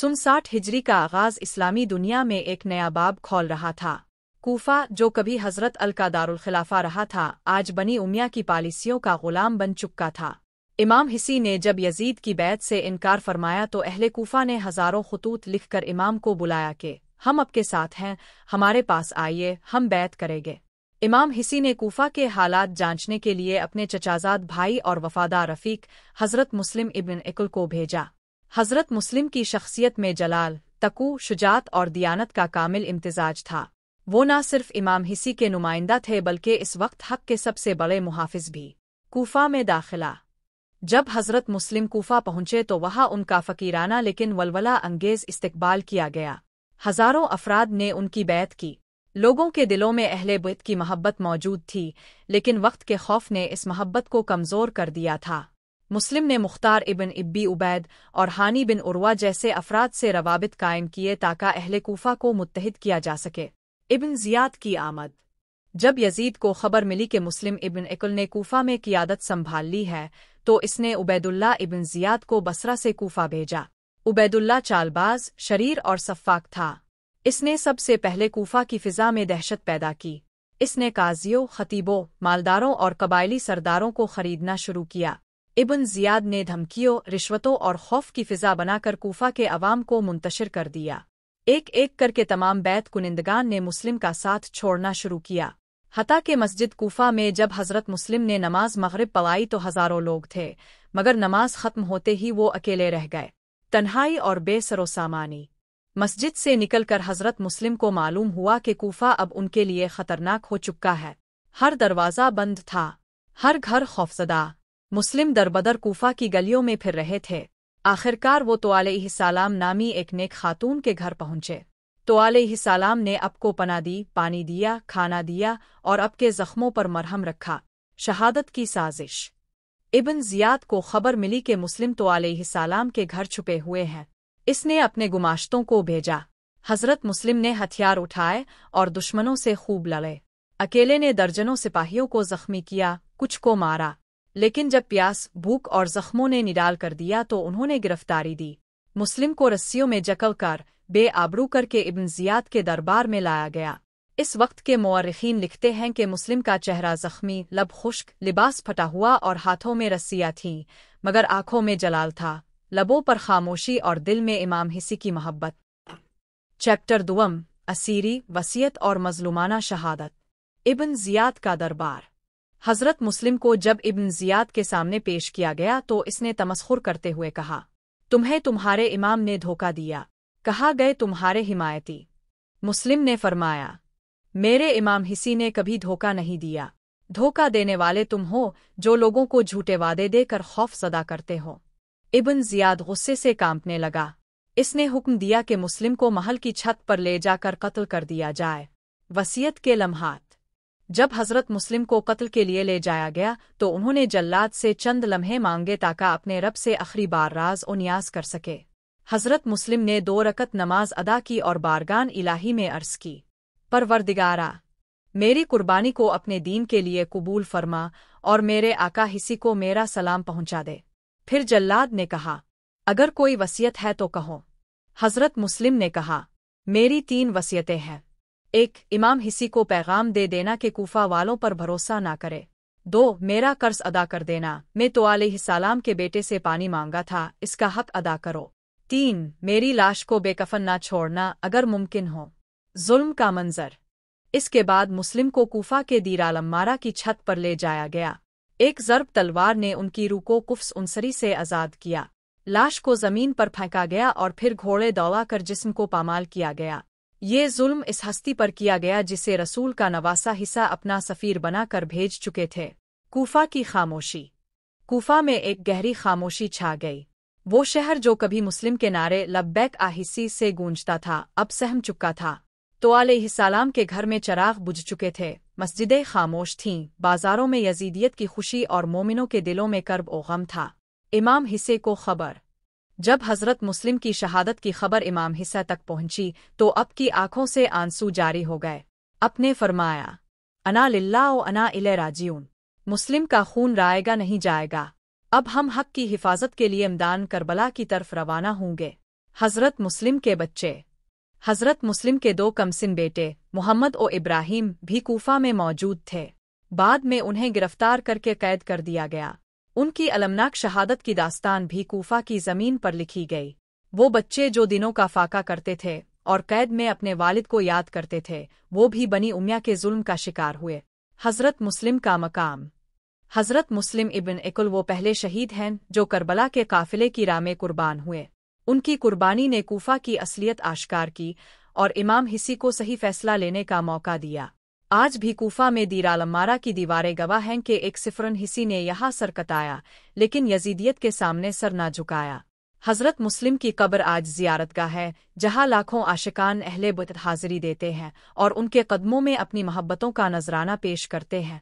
सन 60 हिजरी का आगाज़ इस्लामी दुनिया में एक नया बाब खोल रहा था। कूफा, जो कभी हज़रत अल का दारुल खिलाफा रहा था, आज बनी उमैया की पॉलिसियों का गुलाम बन चुका था। इमाम हिसी ने जब यजीद की बैत से इनकार फरमाया तो अहले कूफा ने हज़ारों खतूत लिखकर इमाम को बुलाया कि हम आपके साथ हैं, हमारे पास आइए, हम बैत करेंगे। इमाम हिसी ने कूफा के हालात जांचने के लिए अपने चचाजाद भाई और वफादार रफ़ीक हज़रत मुस्लिम इब्न इक़ल को भेजा। हज़रत मुस्लिम की शख्सियत में जलाल, तकू, शुजात और दियानत का कामिल इम्तिजाज था। वो न सिर्फ इमाम हिसी के नुमाइंदा थे बल्कि इस वक्त हक़ के सबसे बड़े मुहाफ़िज़ भी। कूफा में दाखिला। जब हज़रत मुस्लिम कूफा पहुंचे तो वहाँ उनका फ़कीराना लेकिन वलवला अंगेज़ इस्तकबाल किया गया। हज़ारों अफराद ने उनकी बैत की। लोगों के दिलों में अहले बैत की मोहब्बत मौजूद थी, लेकिन वक्त के खौफ ने इस मोहब्बत को कमज़ोर कर दिया था। मुस्लिम ने मुख्तार इब्न इब्बी उबैद और हानी बिन उर्वा जैसे अफराद से रवाबित कायम किए ताकि अहले कूफा को मुत्तहिद किया जा सके। इब्न ज़ियाद की आमद। जब यजीद को खबर मिली कि मुस्लिम इब्न इक़ल ने कूफा में क़ियादत संभाल ली है तो इसने उबैदुल्लाह इब्न ज़ियाद को बसरा से कूफा भेजा। उबैदुल्लाह चालबाज, शरीर और सफ़ाक था। इसने सबसे पहले कूफा की फ़िज़ा में दहशत पैदा की। इसने काज़ियों, खतीबों, मालदारों और कबायली सरदारों को ख़रीदना शुरू किया। इब्न ज़ियाद ने धमकियों, रिश्वतों और खौफ की फ़िज़ा बनाकर कूफा के अवाम को मुंतशिर कर दिया। एक एक करके तमाम बैत कुनिंदगान ने मुस्लिम का साथ छोड़ना शुरू किया। हत्ता के मस्जिद कूफा में जब हज़रत मुस्लिम ने नमाज मग़रिब पढ़ाई तो हज़ारों लोग थे, मगर नमाज ख़त्म होते ही वो अकेले रह गए, तन्हाई और बेसरो सामानी। मस्जिद से निकलकर हज़रत मुस्लिम को मालूम हुआ कि कूफा अब उनके लिए ख़तरनाक हो चुका है। हर दरवाज़ा बंद था, हर घर खौफज़दा। मुस्लिम दरबदर कूफा की गलियों में फिर रहे थे। आखिरकार वो तो अलैहिस्सलाम नामी एक नेक खातून के घर पहुंचे। तो अलैहिस्सलाम ने अब को पना दी, पानी दिया, खाना दिया और अब के ज़ख्मों पर मरहम रखा। शहादत की साजिश। इब्न ज़ियाद को खबर मिली कि मुस्लिम तो अलैहिस्सलाम के घर छुपे हुए हैं। इसने अपने गुमाश्तों को भेजा। हज़रत मुस्लिम ने हथियार उठाए और दुश्मनों से खूब लड़े। अकेले ने दर्जनों सिपाहियों को ज़ख्मी किया, कुछ को मारा, लेकिन जब प्यास, भूख और ज़ख्मों ने निडाल कर दिया तो उन्होंने गिरफ्तारी दी। मुस्लिम को रस्सियों में जकड़ कर बेआबरू करके इब्न ज़ियाद के दरबार में लाया गया। इस वक्त के मुअर्रिखीन लिखते हैं कि मुस्लिम का चेहरा ज़ख्मी, लब खुश्क, लिबास फटा हुआ और हाथों में रस्सियाँ थीं, मगर आँखों में जलाल था, लबों पर खामोशी और दिल में इमाम हिसी की मोहब्बत। चैप्टर 2। असीरी, वसीयत और मज़लूमाना शहादत। इब्न ज़ियाद का दरबार। हज़रत मुस्लिम को जब इब्न ज़ियाद के सामने पेश किया गया तो इसने तमस्खुर करते हुए कहा, तुम्हें तुम्हारे इमाम ने धोखा दिया। कहा गए तुम्हारे हिमायती। मुस्लिम ने फरमाया, मेरे इमाम हिसी ने कभी धोखा नहीं दिया। धोखा देने वाले तुम हो जो लोगों को झूठे वादे देकर खौफ ज़दा करते हो। इब्न ज़ियाद गुस्से से कांपने लगा। इसने हुक्म दिया कि मुस्लिम को महल की छत पर ले जाकर कत्ल कर दिया जाए। वसीयत के लम्हात। जब हज़रत मुस्लिम को कत्ल के लिए ले जाया गया तो उन्होंने जल्लाद से चंद लम्हे मांगे ताकि अपने रब से आखिरी बार राज और नियाज कर सके। हज़रत मुस्लिम ने 2 रकत नमाज अदा की और बारगान इलाही में अर्ज़ की, परवरदिगारा, मेरी कुर्बानी को अपने दीन के लिए कबूल फरमा और मेरे आका हिसी को मेरा सलाम पहुंचा दे। फिर जल्लाद ने कहा, अगर कोई वसीयत है तो कहो। हज़रत मुस्लिम ने कहा, मेरी 3 वसीयतें हैं। 1. इमाम हिसी को पैगाम दे देना कि कूफा वालों पर भरोसा ना करे। 2. मेरा कर्ज अदा कर देना। मैं तो अलैहिस्सलाम के बेटे से पानी मांगा था, इसका हक अदा करो। 3. मेरी लाश को बेकफन ना छोड़ना अगर मुमकिन हो। जुल्म का मंजर। इसके बाद मुस्लिम को कूफा के दीराल अम्मारा की छत पर ले जाया गया। एक ज़र्ब तलवार ने उनकी रूह को कुफ्स उनसरी से आज़ाद किया। लाश को ज़मीन पर फेंका गया और फिर घोड़े दौड़ा कर जिस्म को पामाल किया गया। ये जुल्म इस हस्ती पर किया गया जिसे रसूल का नवासा हिस्सा अपना सफ़ीर बनाकर भेज चुके थे। कूफा की खामोशी। कूफा में एक गहरी खामोशी छा गई। वो शहर जो कभी मुस्लिम के नारे लब्बैक आहिस्सी से गूंजता था अब सहम चुका था। तो अलैहिस्सलाम के घर में चराग बुझ चुके थे, मस्जिदें खामोश थीं, बाजारों में यजीदियत की खुशी और मोमिनों के दिलों में कर्ब और गम था। इमाम हिस्से को खबर। जब हज़रत मुस्लिम की शहादत की खबर इमाम हिस्सा तक पहुंची तो अब की आंखों से आंसू जारी हो गए। अपने फरमाया, अना लिल्लाह व अना इलैहि राजिऊन। मुस्लिम का खून राएगा नहीं जाएगा। अब हम हक की हिफाजत के लिए मैदान करबला की तरफ रवाना होंगे। حضرت مسلم کے بچے۔ حضرت مسلم کے دو کمسن بیٹے محمد و ابراہیم بھی کوفہ میں موجود تھے۔ بعد میں انہیں گرفتار کر کے قید کر دیا گیا۔ ان کی المناک شہادت کی داستان بھی کوفہ کی زمین پر لکھی گئی۔ وہ بچے جو دنوں کا فاقہ کرتے تھے اور قید میں اپنے والد کو یاد کرتے تھے، وہ بھی بنی امیہ کے ظلم کا شکار ہوئے۔ حضرت مسلم کا مقام۔ حضرت مسلم ابن عقل وہ پہلے شہید ہیں جو کربلا کے قافلے کی راہ میں قربان ہوئے۔ ان کی قربانی نے کوفہ کی اصلیت آشکار کی اور امام حسی کو صحیح فیصلہ لینے کا موقع دیا۔ آج بھی کوفہ میں دیرہ العمارہ کی دیواریں گواہ ہیں کہ ایک صفرن حسی نے یہاں سر کتایا لیکن یزیدیت کے سامنے سر نہ جھکایا۔ حضرت مسلم کی قبر آج زیارت گاہ ہے جہاں لاکھوں عاشقان اہل بیت حاضری دیتے ہیں اور ان کے قدموں میں اپنی محبتوں کا نذرانہ پیش کرتے ہیں۔